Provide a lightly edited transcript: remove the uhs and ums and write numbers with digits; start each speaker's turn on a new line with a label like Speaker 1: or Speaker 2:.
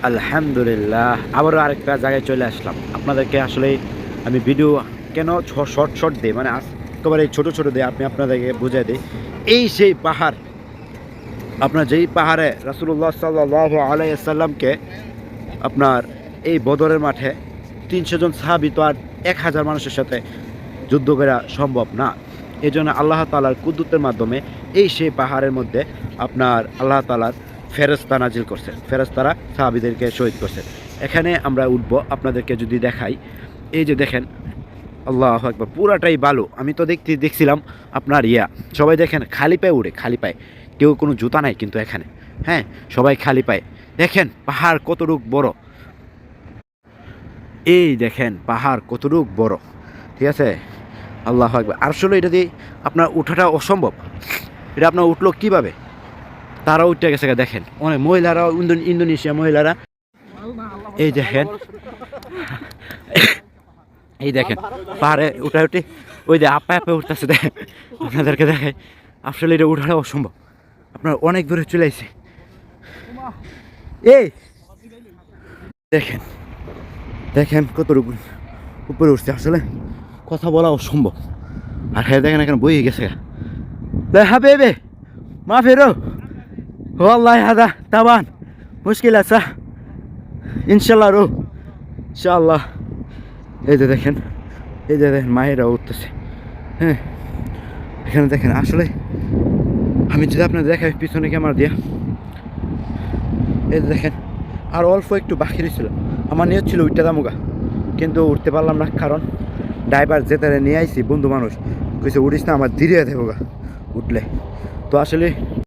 Speaker 1: আলহামদুলিল্লাহ, আবারও আরেকটা জায়গায় চলে আসলাম। আপনাদেরকে আসলে আমি ভিডিও কেন শর্ট শর্ট দিই, মানে একেবারে ছোটো ছোটো দিই, আপনাদেরকে বুঝিয়ে দিই। এই সেই পাহাড়, আপনার যেই পাহাড়ে রাসূলুল্লাহ সাল্লাল্লাহু আলাইহি সাল্লামকে আপনার এই বদরের মাঠে ৩০০ জন সাহাবী তো আর ১,০০০ মানুষের সাথে যুদ্ধ করা সম্ভব না। এই জন্য আল্লাহ তাআলার কুদরতের মাধ্যমে এই সেই পাহাড়ের মধ্যে আপনার আল্লাহ তাআলার ফেরেশতা নাজিল করছেন, ফেরেশতারা সাহাবীদেরকে শহীদ করছেন। এখানে আমরা উঠবো, আপনাদেরকে যদি দেখাই। এই যে দেখেন, আল্লাহু আকবার, পুরাটাই বালু। আমি তো দেখছিলাম আপনার সবাই দেখেন খালি পায়ে উড়ে, খালি পায়ে, কেউ কোনো জুতা নাই কিন্তু এখানে। হ্যাঁ, সবাই খালি পায়ে। দেখেন পাহাড় কতটুক বড়, এই দেখেন পাহাড় কতটুক বড়, ঠিক আছে। আল্লাহু আকবার। আসলে এটা দিয়ে আপনার উঠাটা অসম্ভব। এটা আপনার উঠলো কীভাবে? তারা উঠে গেছে, দেখেন অনেক মহিলারা, ইন্দোনেশিয়া মহিলারা। এই দেখেন, এই দেখেন পাহাড়ে উঠে ওই যে আপা উঠতেছে, দেখেন আপনাদেরকে দেখায়। আসলে এটা উঠাটা অসম্ভব, আপনার অনেক দূরে চলে আসছে। এই দেখেন, দেখেন কতটুকু উপরে উঠছে, আসলে কথা বলা অসম্ভব। আর হ্যাঁ দেখেন এখানে বইয়ে গেছে। হাবিবি মা ফেরো والله هذا طبعا مشكلة صح إن شاء الله روح إن شاء الله. এই যে দেখেন, এই যে দেখেন মায়েরা উঠতেছে। হ্যাঁ, এখানে দেখেন। আসলে আমি যদি আপনাদের দেখাই পিছনে ক্যামেরা দিয়া, এই যে দেখেন আর অল্প একটু বাকি ছিল। আমার নিয়ত ছিল উঠতে দামুগা, কিন্তু উঠতে পারলাম না, কারণ ড্রাইভার যেতে নিয়ে আইছি বন্ধু মানুষ কইছে উঠিস না, আমার ধীরে দেবো গা উঠলে। তো আসলে